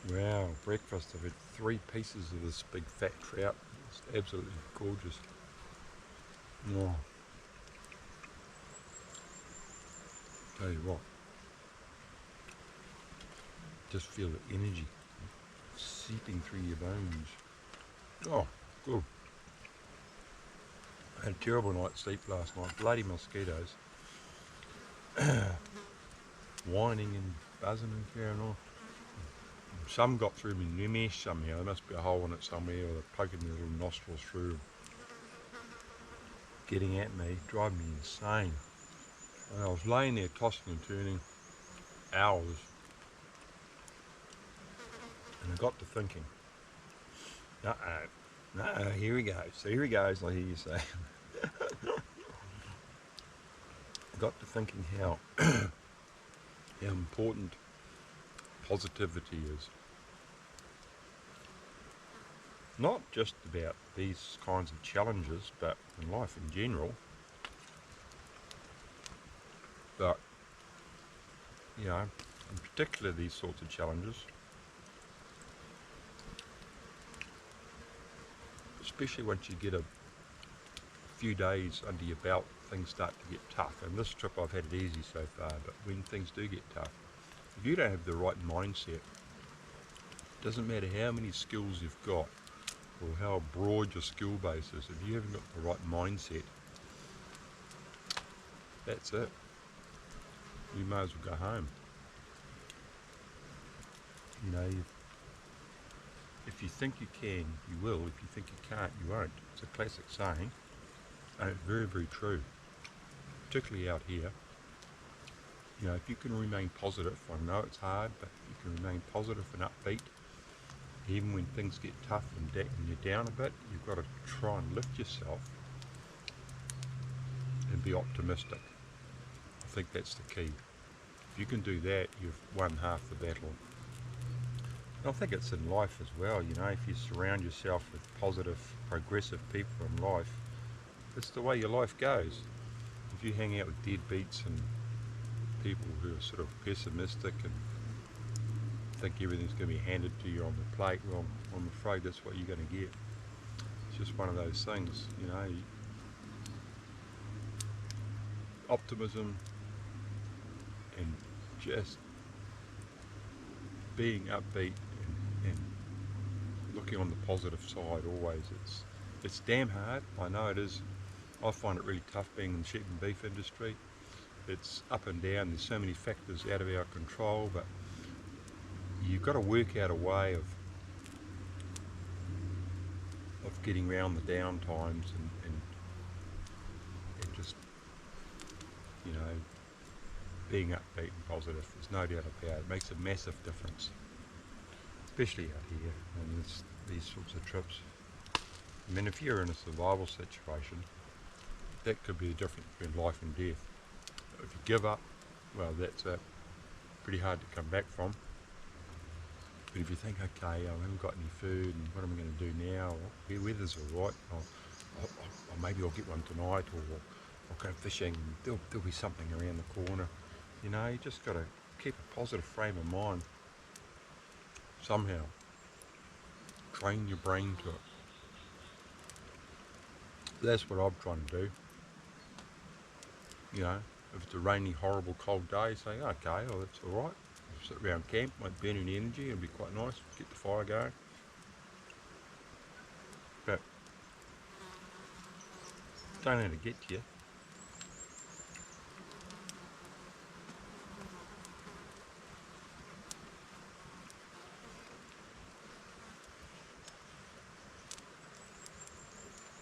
Wow, breakfast. I've had 3 pieces of this big fat trout. It's absolutely gorgeous. Oh, tell you what, just feel the energy seeping through your bones. Oh, good. I had a terrible night's sleep last night. Bloody mosquitoes. Whining and buzzing and carrying on. Some got through my mesh somehow. There must be a hole in it somewhere, or they're poking their little nostrils through, getting at me, driving me insane. And I was laying there tossing and turning hours, and I got to thinking, here he goes. So here he goes, I hear you say. I got to thinking how important positivity is. Not just about these kinds of challenges, but in life in general. But, you know, in particular these sorts of challenges, especially once you get a few days under your belt, things start to get tough. And this trip I've had it easy so far, but when things do get tough, if you don't have the right mindset, it doesn't matter how many skills you've got or how broad your skill base is, if you haven't got the right mindset, that's it. You may as well go home. You know, if you think you can, you will. If you think you can't, you won't. It's a classic saying, and it's very, very true, particularly out here. You know, if you can remain positive, I know it's hard, but you can remain positive and upbeat, even when things get tough and you're down a bit, you've got to try and lift yourself and be optimistic. I think that's the key. If you can do that, you've won half the battle. And I think it's in life as well, you know, if you surround yourself with positive, progressive people in life, it's the way your life goes. If you hang out with deadbeats and people who are sort of pessimistic and think everything's going to be handed to you on the plate, well, I'm afraid that's what you're going to get. It's just one of those things, you know. Optimism and just being upbeat and looking on the positive side always. It's damn hard, I know it is. I find it really tough being in the sheep and beef industry. It's up and down, there's so many factors out of our control, but you've got to work out a way of getting around the down times and just, you know, being upbeat and positive. There's no doubt about it. It makes a massive difference, especially out here and these sorts of trips. I mean, if you're in a survival situation, that could be the difference between life and death. If you give up, well, that's pretty hard to come back from. But if you think, okay, I haven't got any food, and what am I going to do now? The weather's all right. Or maybe I'll get one tonight, or I'll go fishing. There'll be something around the corner. You know, you just got to keep a positive frame of mind. Somehow, train your brain to it. That's what I'm trying to do. You know, if it's a rainy, horrible, cold day, say, okay, well, that's all right. I'll sit around camp, won't burn any energy, it'll be quite nice, get the fire going. But don't let it get to you.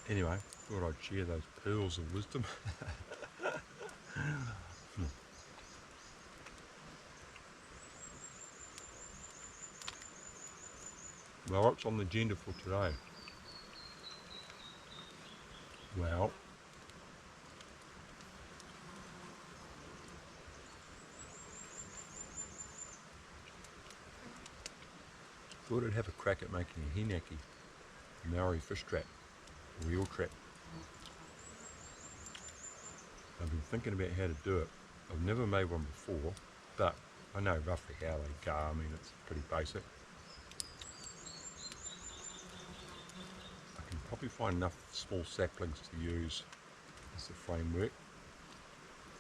Anyway, thought I'd share those pearls of wisdom. Well, what's on the agenda for today? Well, thought I'd have a crack at making a hinaki, a Maori fish trap, a reel trap. I've been thinking about how to do it. I've never made one before, but I know roughly how they go. I mean, it's pretty basic. me find enough small saplings to use as the framework.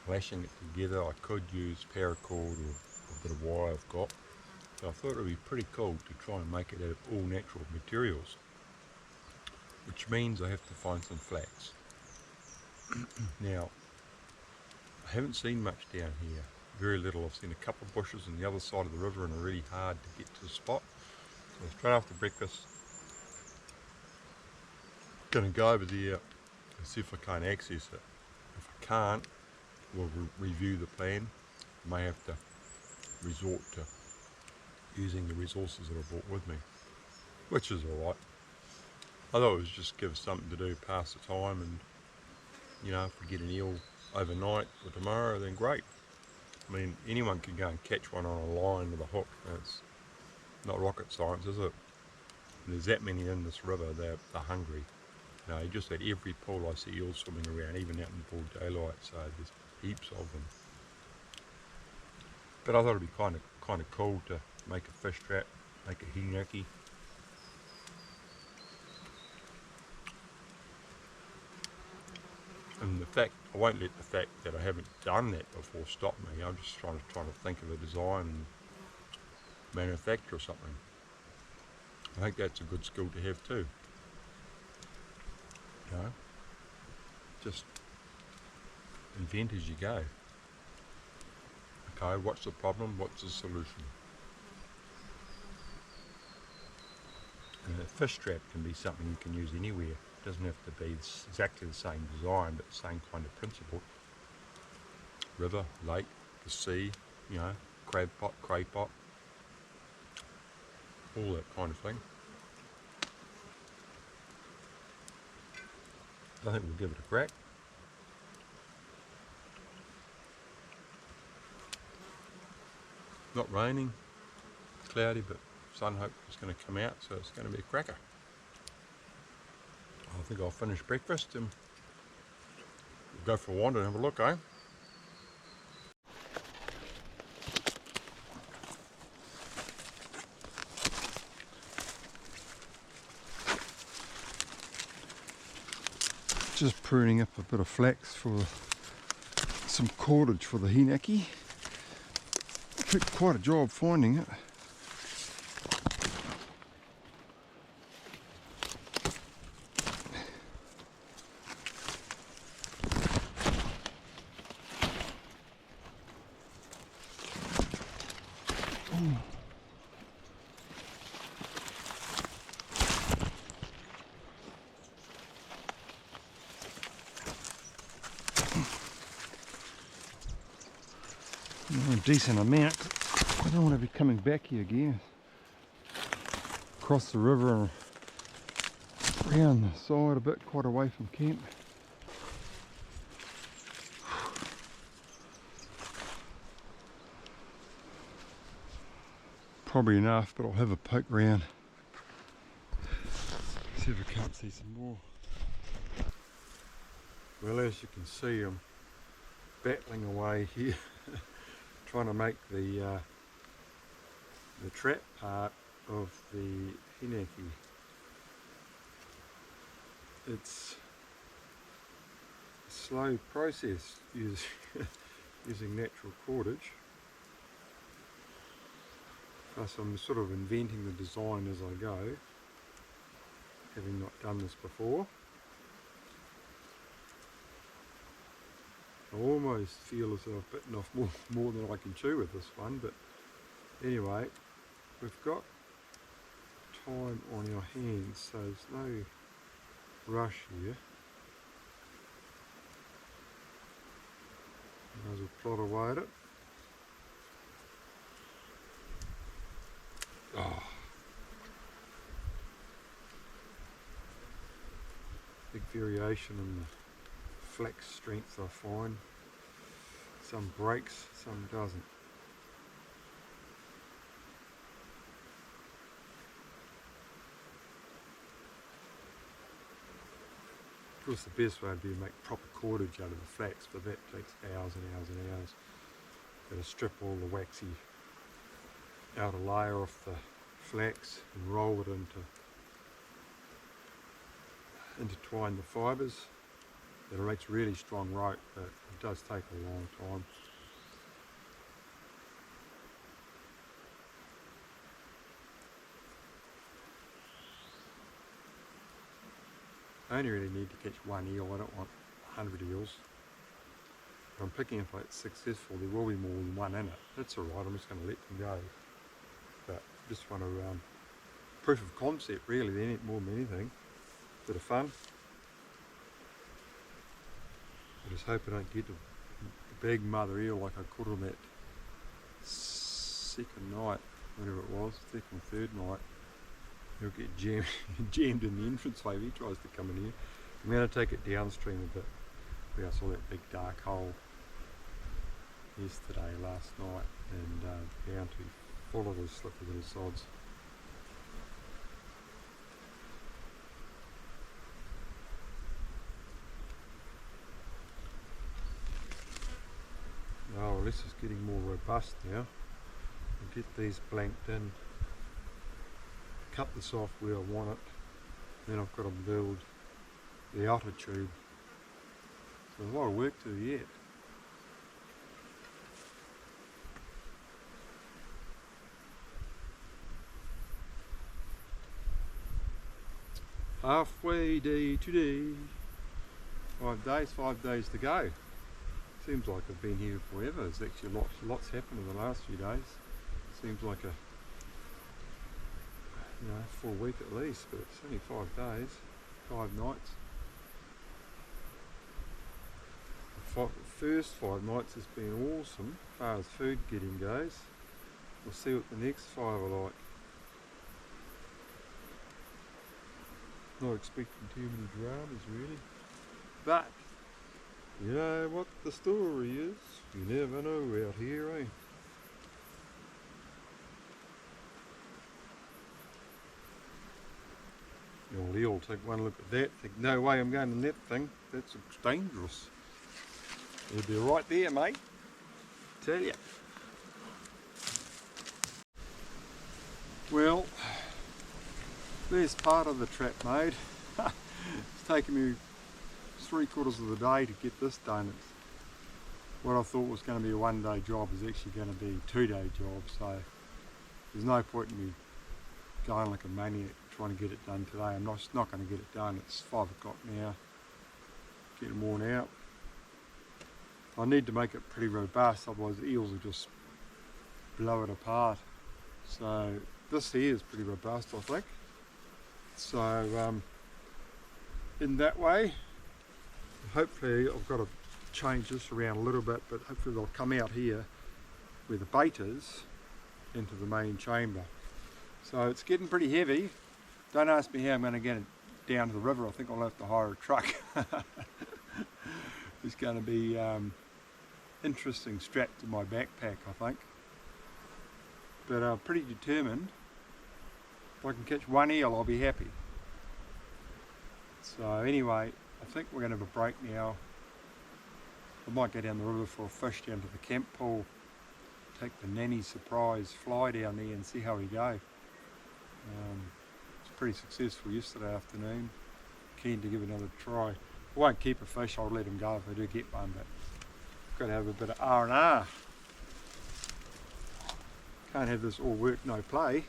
Lashing it together, I could use paracord or a bit of wire I've got. So I thought it would be pretty cool to try and make it out of all natural materials, which means I have to find some flax. Now, I haven't seen much down here, very little. I've seen a couple of bushes on the other side of the river and are really hard to get to the spot. So straight after breakfast, going to go over there and see if I can't access it. If I can't, we'll review the plan. I may have to resort to using the resources that I brought with me, which is alright. I thought it was just give us something to do, pass the time, and you know, if we get an eel overnight or tomorrow, then great. I mean, anyone can go and catch one on a line with a hook. It's not rocket science, is it? There's that many in this river, they're hungry. You know, just at every pool I see eels swimming around, even out in broad daylight, so there's heaps of them. But I thought it'd be kind of cool to make a fish trap, make a hinaki. And the fact, I won't let the fact that I haven't done that before stop me. I'm just trying to think of a design and manufacture something. I think that's a good skill to have too. You know, just invent as you go. Okay, what's the problem? What's the solution? And a fish trap can be something you can use anywhere. It doesn't have to be exactly the same design, but the same kind of principle. River, lake, the sea, you know, crab pot, cray pot, all that kind of thing. I think we'll give it a crack. Not raining, cloudy, but sun hope is going to come out, so it's going to be a cracker. I think I'll finish breakfast and we'll go for a wander and have a look, eh? Just pruning up a bit of flax for some cordage for the hinaki. Took quite a job finding it. A decent amount. I don't want to be coming back here again. Across the river and around the side a bit, quite away from camp. Probably enough, but I'll have a poke around. See if I can't see some more. Well, as you can see, I'm battling away here. Trying to make the trap part of the hinaki. It's a slow process using natural cordage. Plus I'm sort of inventing the design as I go, having not done this before. I almost feel as though I've bitten off more than I can chew with this one, but anyway, we've got time on our hands, so there's no rush here. Might as well plod away at it. Oh. Big variation in the flex strength I find. Some breaks, some doesn't. Of course the best way would be to make proper cordage out of the flax, but that takes hours and hours and hours. Got to strip all the waxy outer layer off the flax and roll it into intertwine the fibres. It makes really strong rope, but it does take a long time. I only really need to catch one eel, I don't want 100 eels. If I'm picking if it's successful, there will be more than one in it. That's alright, I'm just going to let them go. But just want to, proof of concept really, they need more than anything. Bit of fun. I just hope I don't get a big mother eel like I caught on that second night, whatever it was, second, third night. He'll get jammed in the entranceway if he tries to come in here. I'm going to take it downstream a bit. Where I saw that big dark hole yesterday, last night, and down to full of those slippery little sods. Oh, well, this is getting more robust now. I'll get these blanked in, cut this off where I want it, then I've got to build the outer tube. So there's a lot of work to do yet. Halfway day today. 5 days to go. Seems like I've been here forever. There's actually lots happened in the last few days. Seems like a full week at least, but it's only 5 days, 5 nights. The first 5 nights has been awesome as far as food getting goes. We'll see what the next 5 are like. Not expecting too many dramas really, but you know what the story is, you never know out here, eh? The old eel will take one look at that, think no way I'm going in that thing, that's dangerous. You'll be right there, mate, tell ya. Well, there's part of the trap made. It's taken me 3/4 of the day to get this done. What I thought was going to be a 1-day job is actually going to be a 2-day job, so there's no point in me going like a maniac trying to get it done today. I'm just not going to get it done. It's 5 o'clock now, getting worn out. I need to make it pretty robust, otherwise the eels will just blow it apart. So this here is pretty robust, I think. So in that way, hopefully I've got to change this around a little bit, but hopefully they'll come out here where the bait is into the main chamber. So it's getting pretty heavy. Don't ask me how I'm going to get it down to the river. I think I'll have to hire a truck. It's going to be interesting strapped to my backpack, I think. But I'm pretty determined. If I can catch one eel, I'll be happy. So anyway, I think we're going to have a break now. I might go down the river for a fish down to the camp pool, take the nanny surprise fly down there and see how we go. It's pretty successful yesterday afternoon. Keen to give it another try. I won't keep a fish, I'll let him go if I do get one, but I've got to have a bit of R&R. Can't have this all work, no play.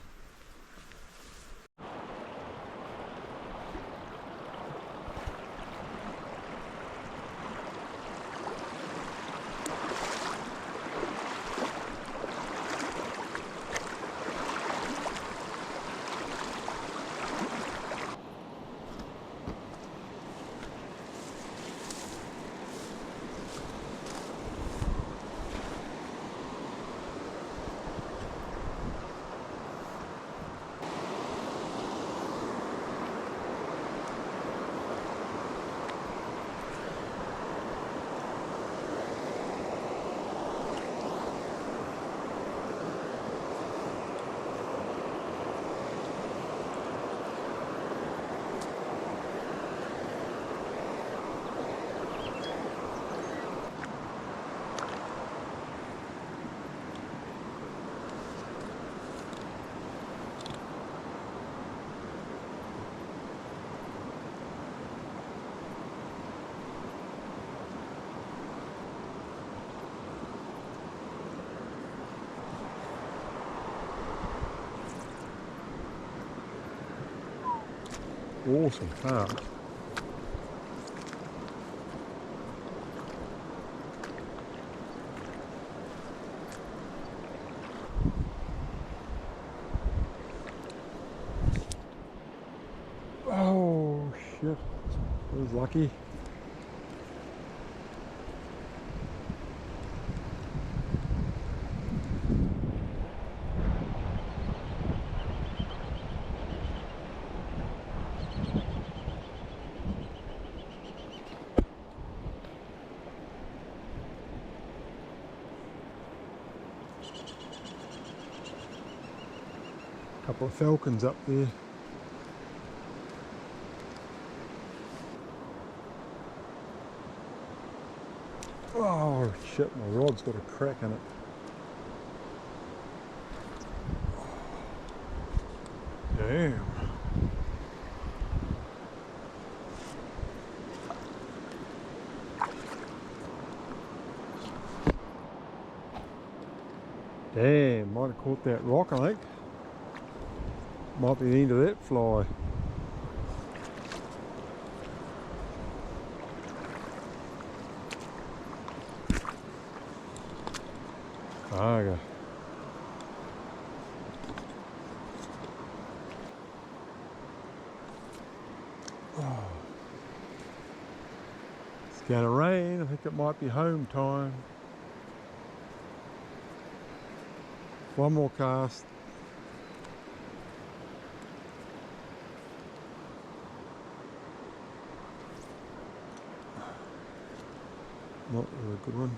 awesome farm. Oh shit, I was lucky. Couple of falcons up there. Oh shit, my rod's got a crack in it. Damn. Damn, might have caught that rock, I think. Might be the end of that fly. Carga. Oh. It's gonna rain, I think it might be home time. One more cast. Not a good one.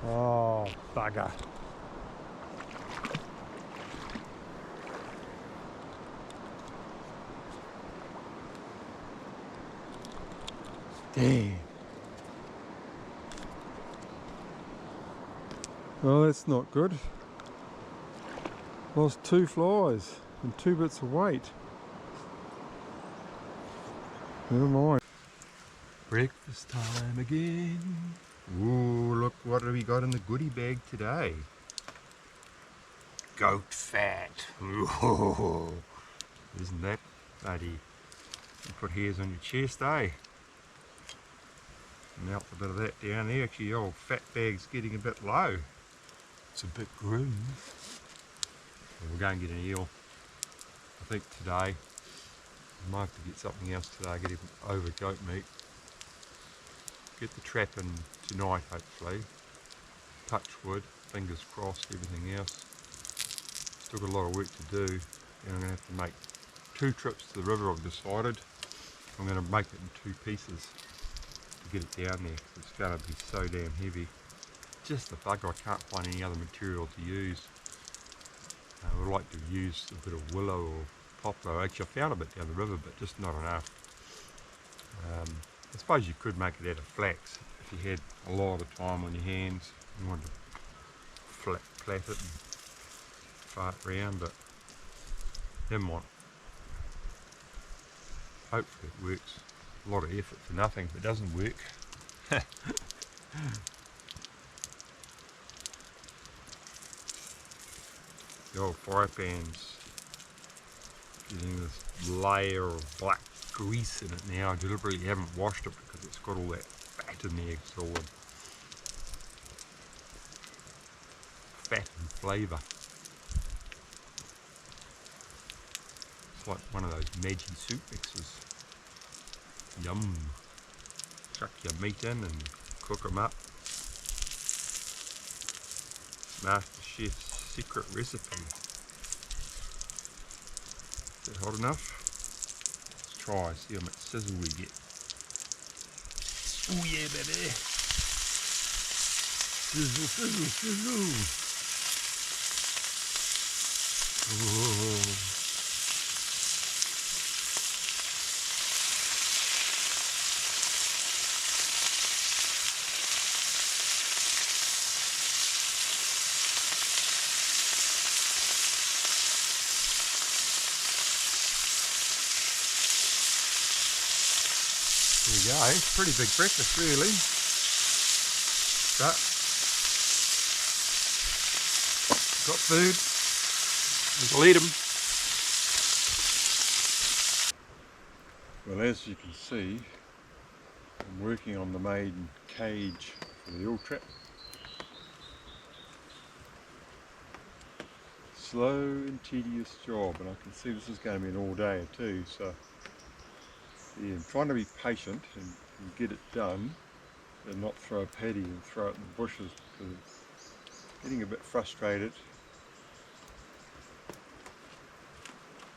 Oh, bugger. Damn. Oh, that's not good. Lost 2 flies and 2 bits of weight. Never mind. Breakfast time again. Ooh, look what have we got in the goodie bag today. Goat fat. Ooh, isn't that bloody? You put hairs on your chest, eh? Melt a bit of that down there. Actually, the old fat bag's getting a bit low. It's a bit green. We'll go and get an eel. I think today, I might have to get something else today, get him over goat meat. Get the trap in tonight, hopefully. Touch wood, fingers crossed, everything else. Still got a lot of work to do, and I'm going to have to make 2 trips to the river, I've decided. I'm going to make it in 2 pieces to get it down there. It's going to be so damn heavy. Just the bugger, I can't find any other material to use. I would like to use a bit of willow or poplar. Actually, I found a bit down the river, but just not enough. I suppose you could make it out of flax if you had a lot of time on your hands and wanted to plait it and fart round, but never mind. Hopefully it works. A lot of effort for nothing if it doesn't work. The old fry pan's getting this layer of black grease in it now. I deliberately haven't washed it because it's got all that fat in there, so fat and flavour. It's like one of those Maggi soup mixes. Yum. Chuck your meat in and cook them up. Master Chef's secret recipe. Is that hot enough? Let's try, see how much sizzle we get. Oh yeah, baby! Sizzle, sizzle, sizzle! Oh. There you go, it's a pretty big breakfast really. But got food, Lead them. Well, as you can see, I'm working on the maiden cage for the eel trap. Slow and tedious job, and I can see this is going to be an all day too, so yeah, I'm trying to be patient and get it done and not throw a paddy and throw it in the bushes, because I'm getting a bit frustrated.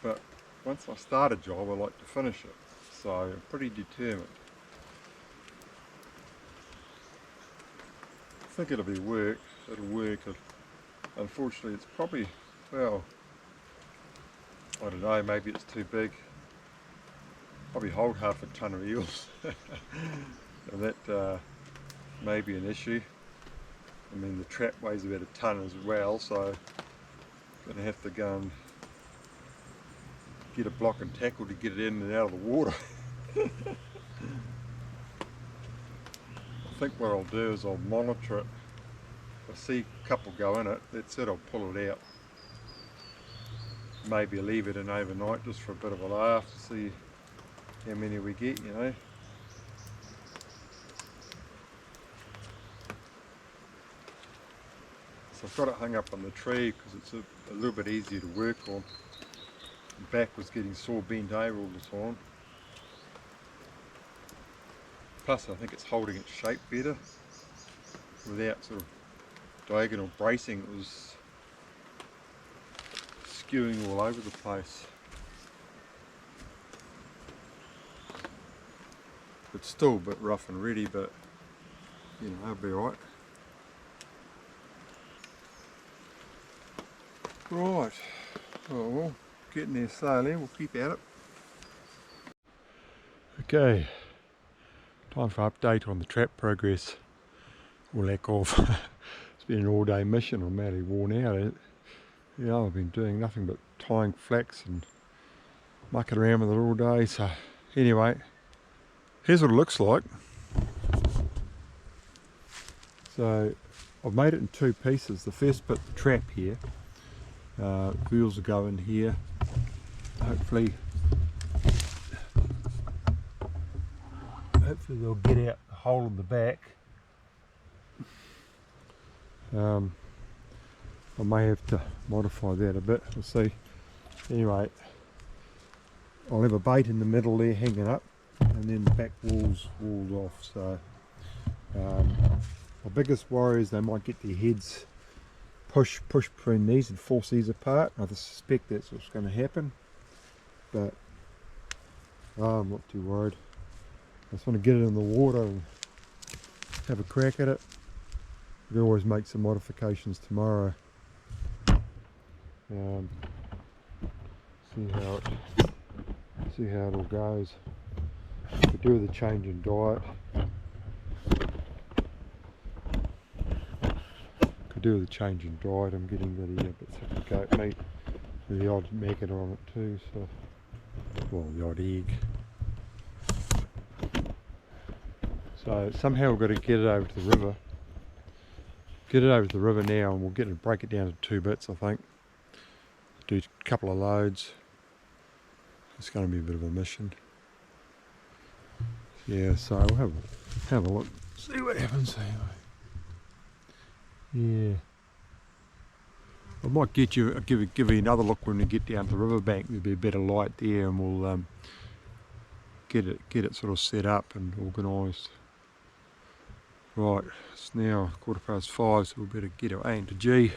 But once I start a job, I like to finish it, so I'm pretty determined. I think it'll work. Unfortunately, it's probably, well, I don't know, maybe it's too big. Probably hold half a ton of eels. And that may be an issue. I mean, the trap weighs about a ton as well, so I'm going to have to go and get a block and tackle to get it in and out of the water. I think what I'll do is I'll monitor it. If I see a couple go in it, that's it, I'll pull it out. Maybe leave it in overnight just for a bit of a laugh to see how many we get, you know. So I've got it hung up on the tree because it's a little bit easier to work on. The back was getting sore bent over all the time. Plus I think it's holding its shape better without sort of diagonal bracing. It was skewing all over the place. It's still a bit rough and ready, but you know, it'll be alright. Right, well, getting there slowly, we'll keep at it. Okay, time for update on the trap progress, or lack of. It's been an all day mission, I'm madly worn out. You know, I've been doing nothing but tying flax and mucking around with it all day, so anyway, here's what it looks like. So I've made it in two pieces. The first bit, the trap here, wheels will go in here. Hopefully they'll get out the hole in the back. I may have to modify that a bit, we'll see. Anyway, I'll have a bait in the middle there hanging up, and then the back wall's walled off. So my biggest worry is they might get their heads push between these and force these apart. I suspect that's what's going to happen, but I'm not too worried. I just want to get it in the water and have a crack at it. We can always make some modifications tomorrow. See how it all goes. Could do with a change in diet. I'm getting really a bit sick of goat meat with the odd maggot on it too, so, well, the odd egg. So somehow we've got to get it over to the river. Get it over to the river now, and we'll break it down to two bits, I think. Do a couple of loads. It's going to be a bit of a mission. Yeah, so we'll have a look, see what happens anyway. Yeah. I might give you another look when we get down to the riverbank. There'll be a better light there, and we'll get it sort of set up and organised. Right, it's now 5:15, so we better get our A into G.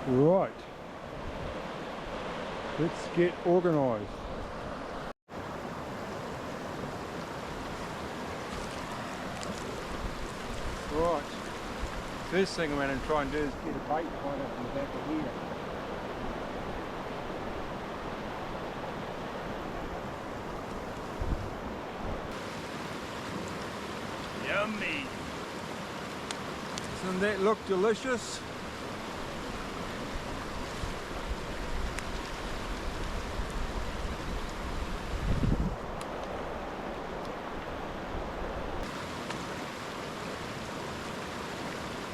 Right, let's get organised. Right, first thing I'm going to try and do is get a bait tied up in the back of here. Yummy! Doesn't that look delicious?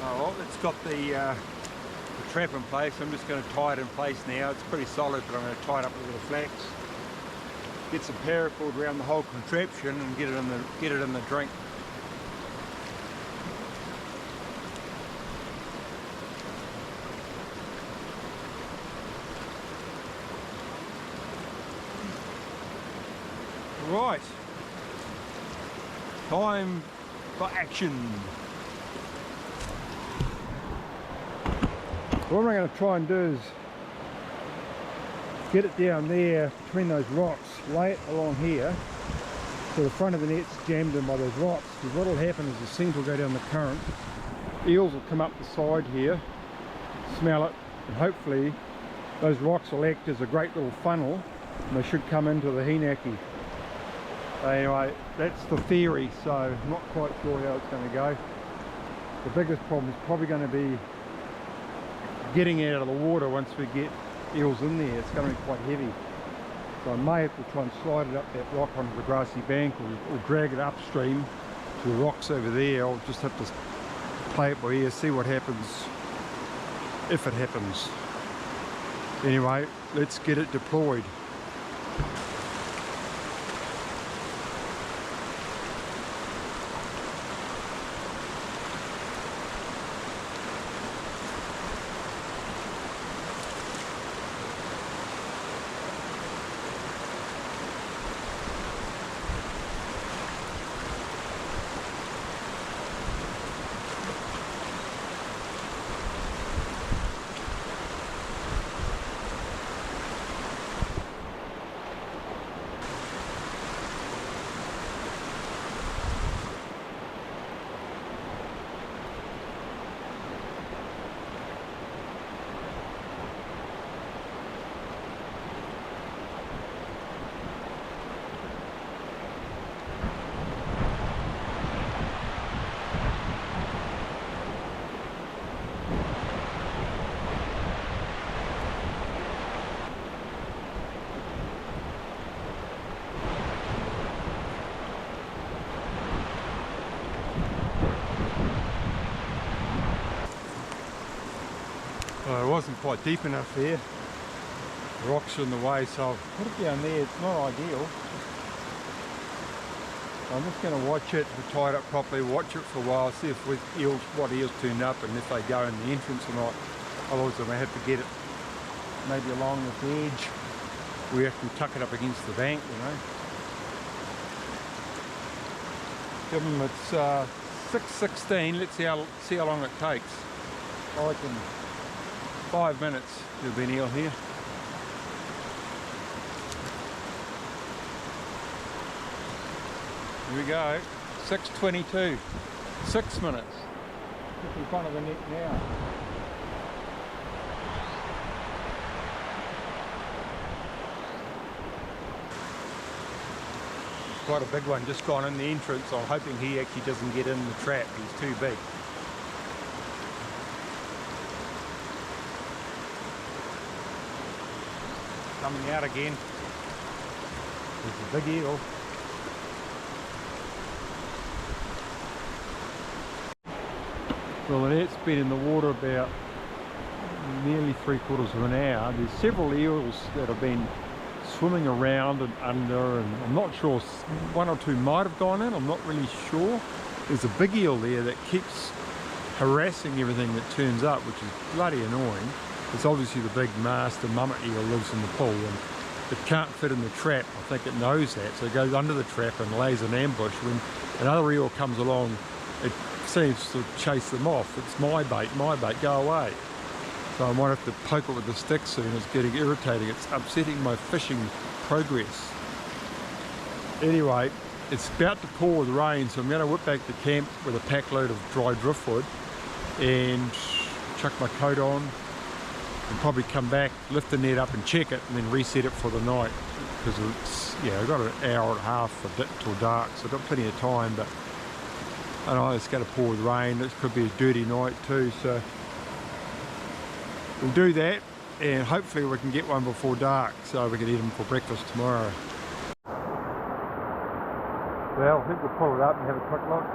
Oh, well, it's got the trap in place. I'm just going to tie it in place now. It's pretty solid, but I'm going to tie it up with a bit of flax. Get some paracord around the whole contraption and get it in the drink. Right, time for action. What I'm going to try and do is get it down there between those rocks, lay it along here, so the front of the net's jammed in by those rocks, because what will happen is the scent will go down the current, eels will come up the side here, smell it, and hopefully those rocks will act as a great little funnel and they should come into the hinaki. Anyway, that's the theory, so I'm not quite sure how it's going to go. The biggest problem is probably going to be getting it out of the water once we get eels in there. It's going to be quite heavy. So I may have to try and slide it up that rock onto the grassy bank, or drag it upstream to the rocks over there. I'll just have to play it by ear, see what happens, if it happens. Anyway, let's get it deployed. Well, it wasn't quite deep enough there. The rocks are in the way, so I'll put it down there. It's not ideal. I'm just going to watch it, tie it up properly, watch it for a while, see if what eels turned up and if they go in the entrance or not. Otherwise I may have to get it maybe along this edge. We have to tuck it up against the bank, you know. Give them, it's 6:16. Let's see how long it takes. I reckon 5 minutes there'll be an eel here. Here we go, 6:22, 6 minutes. Just in front of the net now. Quite a big one, just gone in the entrance. I'm hoping he actually doesn't get in the trap, he's too big. Coming out again. There's a big eel. Well, the net's been in the water about nearly 3/4 of an hour. There's several eels that have been swimming around and under, and I'm not sure, one or two might have gone in, I'm not really sure. There's a big eel there that keeps harassing everything that turns up, which is bloody annoying. It's obviously the big master mummet eel lives in the pool and it can't fit in the trap. I think it knows that, so it goes under the trap and lays an ambush. When another eel comes along, it seems to chase them off. It's my bait, go away. So I might have to poke it with the stick soon. It's getting irritating. It's upsetting my fishing progress. Anyway, it's about to pour with rain, so I'm going to whip back to camp with a pack load of dry driftwood and chuck my coat on and probably come back, lift the net up and check it and then reset it for the night, because it's, yeah, I've got an hour and a half till dark, so I've got plenty of time. But I know it's going to pour with rain. This could be a dirty night too, so we'll do that, and hopefully we can get one before dark so we can eat them for breakfast tomorrow. Well, I think we'll pull it up and have a quick look.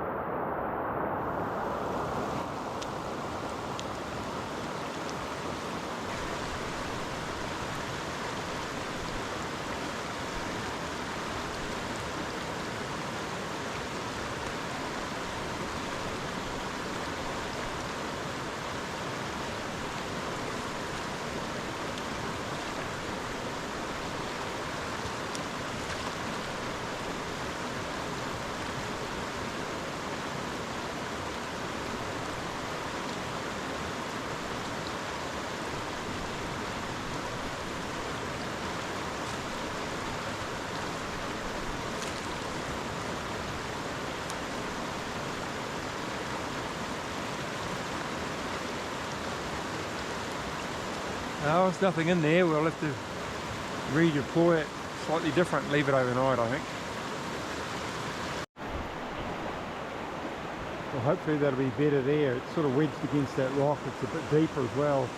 No, there's nothing in there. We'll have to redeploy it slightly different, leave it overnight, I think. Well, hopefully that'll be better there. It's sort of wedged against that rock. It's a bit deeper as well.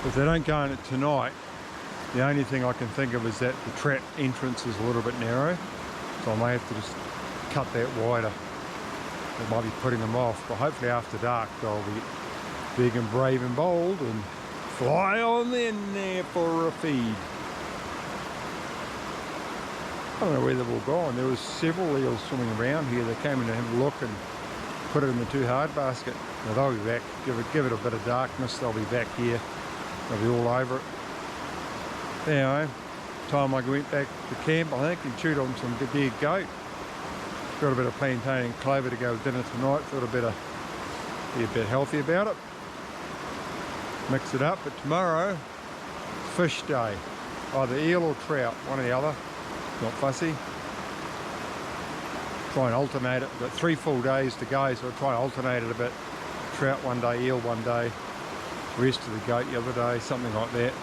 If they don't go in it tonight, the only thing I can think of is that the trap entrance is a little bit narrow, so I may have to just cut that wider. It might be putting them off, but hopefully after dark they'll be big and brave and bold and fly on in there for a feed. I don't know where they've all gone. There was several eels swimming around here. They came in to have a look and put it in the too hard basket. Now they'll be back. Give it a bit of darkness. They'll be back here. They'll be all over it. Anyway, time I went back to camp, I think, and chewed on some dead goat. Got a bit of plantain and clover to go with dinner tonight. Thought I'd better be a bit healthy about it. Mix it up, but tomorrow, fish day. Either eel or trout, one or the other. Not fussy. Try and alternate it. Got 3 full days to go, so I'll try and alternate it a bit. Trout one day, eel one day, rest of the goat the other day, something like that.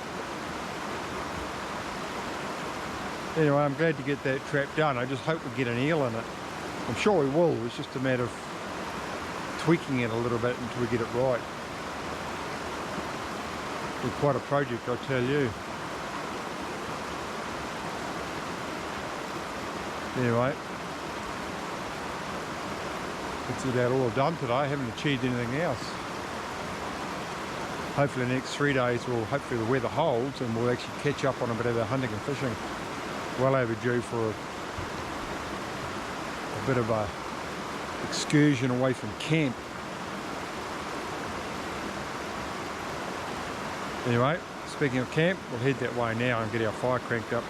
Anyway, I'm glad to get that trap done. I just hope we get an eel in it. I'm sure we will. It's just a matter of tweaking it a little bit until we get it right. It's quite a project, I tell you. Anyway, that's about all I've done today. I haven't achieved anything else. Hopefully the next 3 days hopefully the weather holds and we'll actually catch up on a bit of the hunting and fishing. Well overdue for a bit of a excursion away from camp. Anyway, speaking of camp, we'll head that way now and get our fire cranked up.